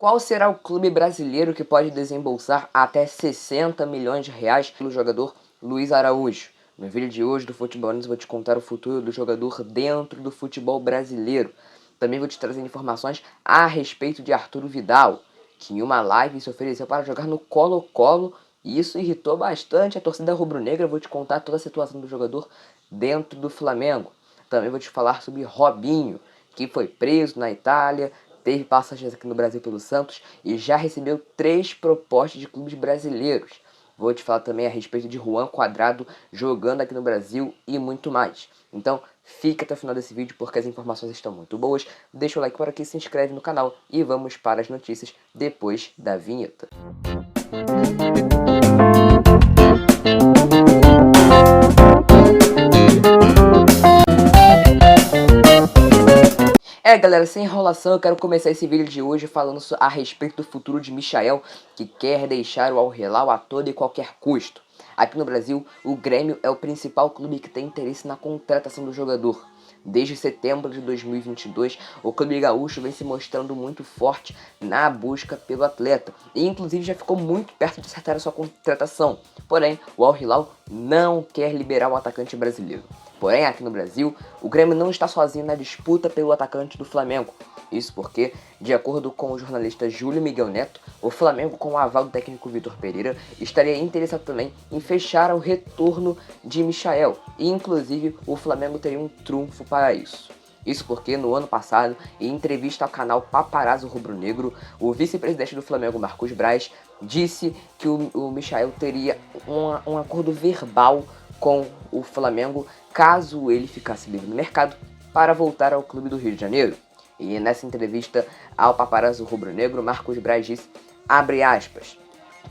Qual será o clube brasileiro que pode desembolsar até 60 milhões de reais pelo jogador Luiz Araújo? No vídeo de hoje do Futebol News eu vou te contar o futuro do jogador dentro do futebol brasileiro. Também vou te trazer informações a respeito de Arturo Vidal, que em uma live se ofereceu para jogar no Colo-Colo e isso irritou bastante a torcida rubro-negra. Vou te contar toda a situação do jogador dentro do Flamengo. Também vou te falar sobre Robinho, que foi preso na Itália, teve passagens aqui no Brasil pelo Santos e já recebeu 3 propostas de clubes brasileiros. Vou te falar também a respeito de Juan Cuadrado jogando aqui no Brasil e muito mais. Então fica até o final desse vídeo porque as informações estão muito boas. Deixa o like por aqui, se inscreve no canal e vamos para as notícias depois da vinheta. Galera, sem enrolação, eu quero começar esse vídeo de hoje falando a respeito do futuro de Michael, que quer deixar o Al Hilal a todo e qualquer custo. Aqui no Brasil, o Grêmio é o principal clube que tem interesse na contratação do jogador. Desde setembro de 2022, o clube gaúcho vem se mostrando muito forte na busca pelo atleta e inclusive já ficou muito perto de acertar a sua contratação. Porém, o Al Hilal não quer liberar o atacante brasileiro. Porém, aqui no Brasil, o Grêmio não está sozinho na disputa pelo atacante do Flamengo. Isso porque, de acordo com o jornalista Júlio Miguel Neto, o Flamengo, com o aval do técnico Vitor Pereira, estaria interessado também em fechar o retorno de Michael. E, inclusive, o Flamengo teria um trunfo para isso. Isso porque, no ano passado, em entrevista ao canal Paparazzo Rubro-Negro, o vice-presidente do Flamengo, Marcos Braz, disse que o Michael teria um acordo verbal com o Flamengo caso ele ficasse livre no mercado para voltar ao clube do Rio de Janeiro. E nessa entrevista ao Paparazzo Rubro-Negro, Marcos Braz disse, abre aspas,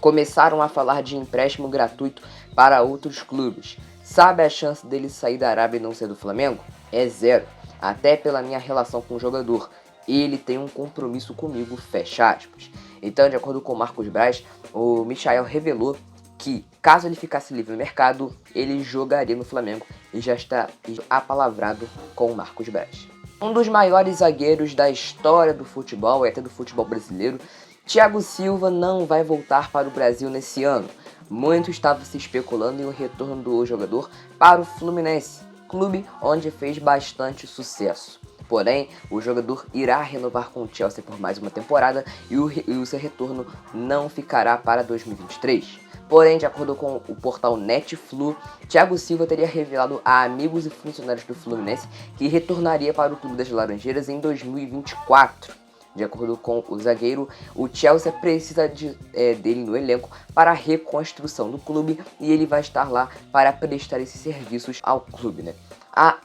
começaram a falar de empréstimo gratuito para outros clubes. Sabe a chance dele sair da Arábia e não ser do Flamengo? É zero, até pela minha relação com o jogador. Ele tem um compromisso comigo, fecha aspas. Então, de acordo com Marcos Braz, o Michael revelou que, caso ele ficasse livre no mercado, ele jogaria no Flamengo e já está apalavrado com o Marcos Braz. Um dos maiores zagueiros da história do futebol e até do futebol brasileiro, Thiago Silva não vai voltar para o Brasil nesse ano. Muito estava se especulando em um retorno do jogador para o Fluminense, clube onde fez bastante sucesso. Porém, o jogador irá renovar com o Chelsea por mais uma temporada e o seu retorno não ficará para 2023. Porém, de acordo com o portal Netflu, Thiago Silva teria revelado a amigos e funcionários do Fluminense que retornaria para o Clube das Laranjeiras em 2024. De acordo com o zagueiro, o Chelsea precisa dele no elenco para a reconstrução do clube e ele vai estar lá para prestar esses serviços ao clube, né?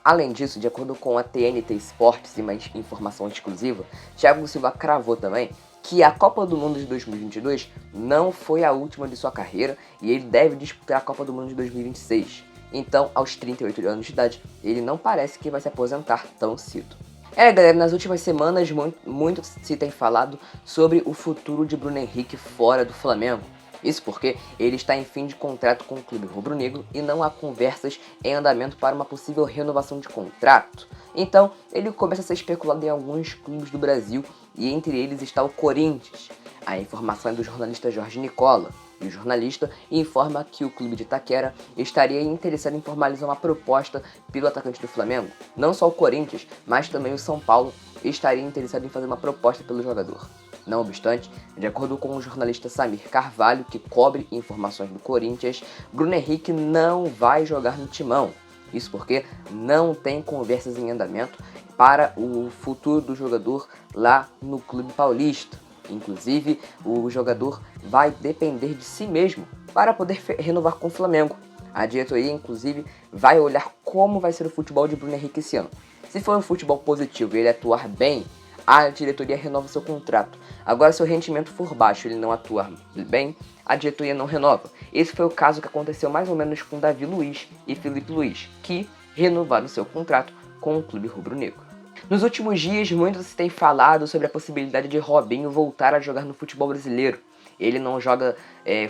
Além disso, de acordo com a TNT Sports e mais informação exclusiva, Thiago Silva cravou também que a Copa do Mundo de 2022 não foi a última de sua carreira e ele deve disputar a Copa do Mundo de 2026. Então, aos 38 anos de idade, ele não parece que vai se aposentar tão cedo. Galera, nas últimas semanas muito se tem falado sobre o futuro de Bruno Henrique fora do Flamengo. Isso porque ele está em fim de contrato com o clube rubro-negro e não há conversas em andamento para uma possível renovação de contrato. Então, ele começa a ser especulado em alguns clubes do Brasil e entre eles está o Corinthians. A informação é do jornalista Jorge Nicola. E o jornalista informa que o clube de Itaquera estaria interessado em formalizar uma proposta pelo atacante do Flamengo. Não só o Corinthians, mas também o São Paulo estaria interessado em fazer uma proposta pelo jogador. Não obstante, de acordo com o jornalista Samir Carvalho, que cobre informações do Corinthians, Bruno Henrique não vai jogar no Timão. Isso porque não tem conversas em andamento para o futuro do jogador lá no clube paulista. Inclusive, o jogador vai depender de si mesmo para poder renovar com o Flamengo. A diretoria, inclusive, vai olhar como vai ser o futebol de Bruno Henrique esse ano. Se for um futebol positivo e ele atuar bem, a diretoria renova seu contrato. Agora, se o rendimento for baixo e ele não atuar bem, a diretoria não renova. Esse foi o caso que aconteceu mais ou menos com Davi Luiz e Felipe Luiz, que renovaram seu contrato com o clube rubro-negro. Nos últimos dias, muito se tem falado sobre a possibilidade de Robinho voltar a jogar no futebol brasileiro. Ele não joga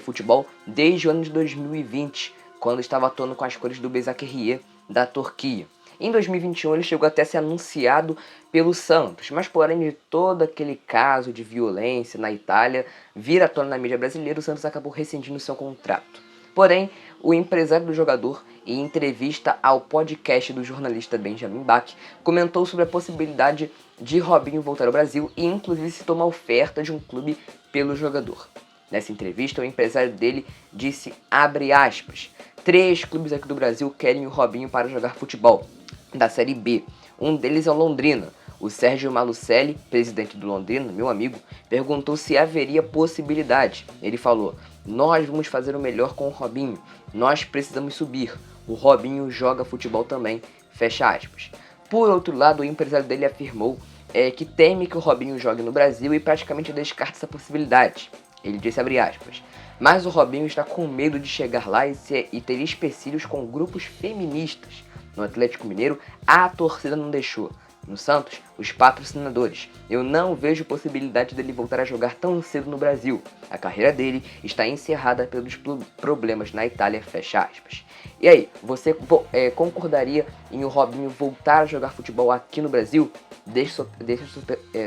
futebol desde o ano de 2020, quando estava atuando com as cores do Başakşehir da Turquia. Em 2021 ele chegou até a ser anunciado pelo Santos, mas porém de todo aquele caso de violência na Itália vir à tona na mídia brasileira, o Santos acabou rescindindo seu contrato. Porém, o empresário do jogador, em entrevista ao podcast do jornalista Benjamin Bach, comentou sobre a possibilidade de Robinho voltar ao Brasil e inclusive citou uma oferta de um clube pelo jogador. Nessa entrevista, o empresário dele disse, abre aspas, 3 clubes aqui do Brasil querem o Robinho para jogar futebol, da Série B. Um deles é o Londrina. O Sérgio Malucelli, presidente do Londrina, meu amigo, perguntou se haveria possibilidade. Ele falou, nós vamos fazer o melhor com o Robinho, nós precisamos subir, o Robinho joga futebol também, fecha aspas. Por outro lado, o empresário dele afirmou que teme que o Robinho jogue no Brasil e praticamente descarta essa possibilidade. Ele disse, abre aspas, mas o Robinho está com medo de chegar lá e ter empecilhos com grupos feministas. No Atlético Mineiro, a torcida não deixou. No Santos, os patrocinadores. Eu não vejo possibilidade dele voltar a jogar tão cedo no Brasil. A carreira dele está encerrada pelos problemas na Itália, fecha aspas. E aí, você concordaria em o Robinho voltar a jogar futebol aqui no Brasil? Deixe seu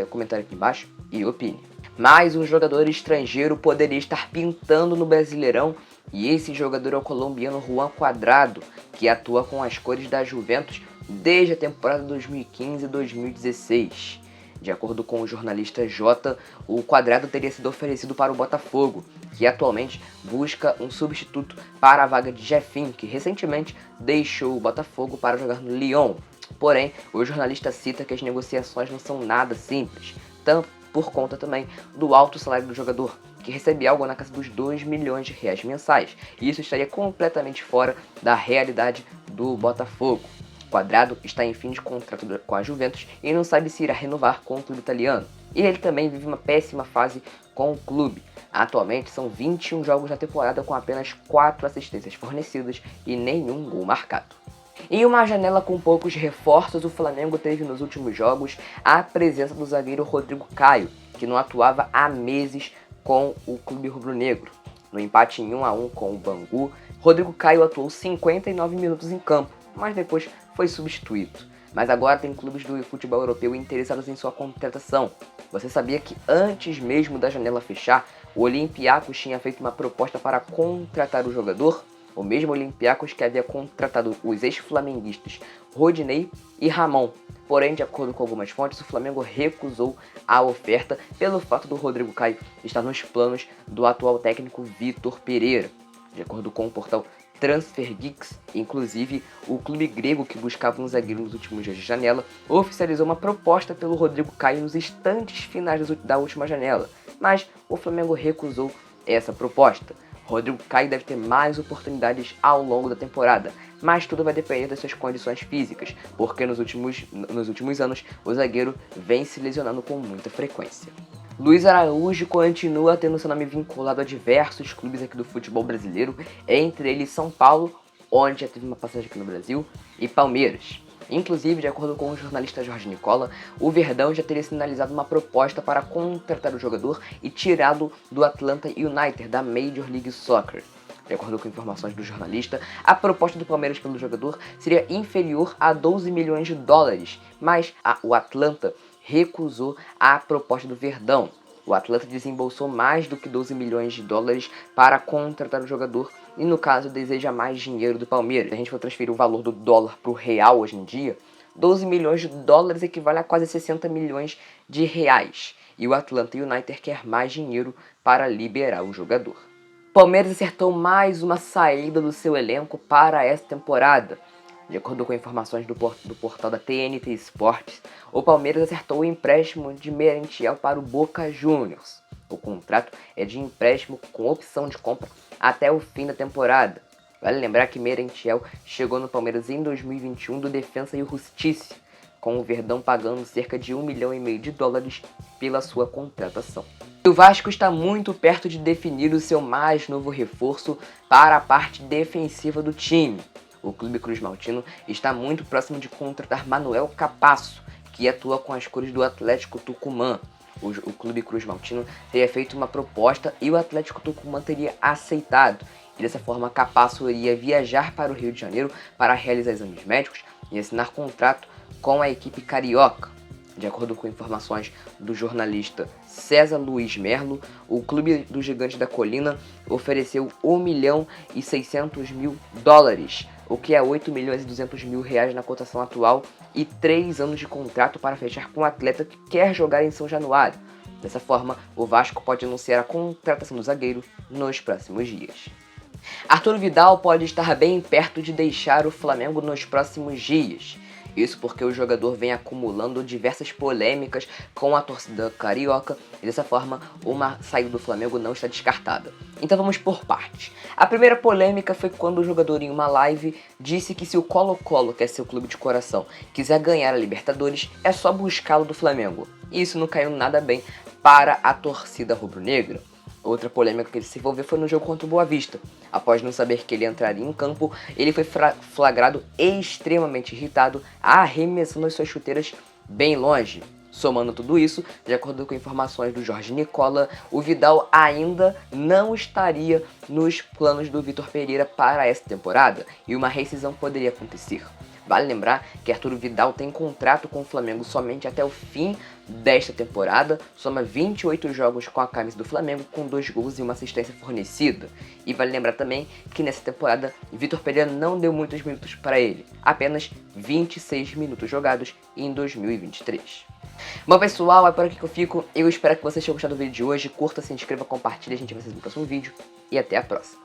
comentário aqui embaixo e opine. Mais um jogador estrangeiro poderia estar pintando no Brasileirão e esse jogador é o colombiano Juan Cuadrado, que atua com as cores da Juventus desde a temporada 2015-2016. De acordo com o jornalista Jota, o Cuadrado teria sido oferecido para o Botafogo, que atualmente busca um substituto para a vaga de Jefinho, que recentemente deixou o Botafogo para jogar no Lyon. Porém, o jornalista cita que as negociações não são nada simples, tanto por conta também do alto salário do jogador, que recebe algo na casa dos 2 milhões de reais mensais, e isso estaria completamente fora da realidade do Botafogo. Cuadrado está em fim de contrato com a Juventus e não sabe se irá renovar com o clube italiano. E ele também vive uma péssima fase com o clube. Atualmente são 21 jogos na temporada com apenas 4 assistências fornecidas e nenhum gol marcado. Em uma janela com poucos reforços, o Flamengo teve nos últimos jogos a presença do zagueiro Rodrigo Caio, que não atuava há meses com o clube rubro-negro. No empate em 1 a 1 com o Bangu, Rodrigo Caio atuou 59 minutos em campo, mas depois foi substituído. Mas agora tem clubes do futebol europeu interessados em sua contratação. Você sabia que antes mesmo da janela fechar, o Olympiacos tinha feito uma proposta para contratar o jogador? O mesmo Olympiacos que havia contratado os ex-flamenguistas Rodinei e Ramon. Porém, de acordo com algumas fontes, o Flamengo recusou a oferta pelo fato do Rodrigo Caio estar nos planos do atual técnico Vitor Pereira. De acordo com o portal TransferGeeks, inclusive, o clube grego que buscava um zagueiro nos últimos dias de janela oficializou uma proposta pelo Rodrigo Caio nos instantes finais da última janela, mas o Flamengo recusou essa proposta. Rodrigo Caio deve ter mais oportunidades ao longo da temporada, mas tudo vai depender das suas condições físicas, porque nos últimos anos o zagueiro vem se lesionando com muita frequência. Luiz Araújo continua tendo seu nome vinculado a diversos clubes aqui do futebol brasileiro, entre eles São Paulo, onde já teve uma passagem aqui no Brasil, e Palmeiras. Inclusive, de acordo com o jornalista Jorge Nicola, o Verdão já teria sinalizado uma proposta para contratar o jogador e tirá-lo do Atlanta United, da Major League Soccer. De acordo com informações do jornalista, a proposta do Palmeiras pelo jogador seria inferior a 12 milhões de dólares, mas o Atlanta recusou a proposta do Verdão. O Atlanta desembolsou mais do que 12 milhões de dólares para contratar o jogador e, no caso, deseja mais dinheiro do Palmeiras. Se a gente for transferir o valor do dólar para o real hoje em dia, 12 milhões de dólares equivale a quase 60 milhões de reais. E o Atlanta United quer mais dinheiro para liberar o jogador. Palmeiras acertou mais uma saída do seu elenco para esta temporada. De acordo com informações do portal da TNT Sports, o Palmeiras acertou o empréstimo de Merentiel para o Boca Juniors. O contrato é de empréstimo com opção de compra até o fim da temporada. Vale lembrar que Merentiel chegou no Palmeiras em 2021 do Defensa e Justiça, com o Verdão pagando cerca de 1,5 milhão de dólares pela sua contratação. O Vasco está muito perto de definir o seu mais novo reforço para a parte defensiva do time. O Clube Cruz Maltino está muito próximo de contratar Manuel Capasso, que atua com as cores do Atlético Tucumã. O Clube Cruz Maltino teria feito uma proposta e o Atlético Tucumã teria aceitado. E dessa forma, Capasso iria viajar para o Rio de Janeiro para realizar exames médicos em assinar contrato com a equipe carioca. De acordo com informações do jornalista César Luiz Merlo, o clube do Gigante da Colina ofereceu US$ 1.600.000, o que é R$ 8.200.000 na cotação atual, e 3 anos de contrato para fechar com o atleta que quer jogar em São Januário. Dessa forma, o Vasco pode anunciar a contratação do zagueiro nos próximos dias. Arthur Vidal pode estar bem perto de deixar o Flamengo nos próximos dias. Isso porque o jogador vem acumulando diversas polêmicas com a torcida carioca e dessa forma uma saída do Flamengo não está descartada. Então vamos por partes. A primeira polêmica foi quando o jogador em uma live disse que se o Colo-Colo, que é seu clube de coração, quiser ganhar a Libertadores, é só buscá-lo do Flamengo. E isso não caiu nada bem para a torcida rubro-negra. Outra polêmica que ele se envolveu foi no jogo contra o Boa Vista. Após não saber que ele entraria em campo, ele foi flagrado extremamente irritado, arremessando as suas chuteiras bem longe. Somando tudo isso, de acordo com informações do Jorge Nicola, o Vidal ainda não estaria nos planos do Vitor Pereira para essa temporada e uma rescisão poderia acontecer. Vale lembrar que Arthur Vidal tem contrato com o Flamengo somente até o fim desta temporada, soma 28 jogos com a camisa do Flamengo, com 2 gols e uma assistência fornecida. E vale lembrar também que nessa temporada, Vitor Pereira não deu muitos minutos para ele, apenas 26 minutos jogados em 2023. Bom pessoal, é por aqui que eu fico, eu espero que vocês tenham gostado do vídeo de hoje, curta, se inscreva, compartilhe, a gente vai se ver no próximo vídeo e até a próxima.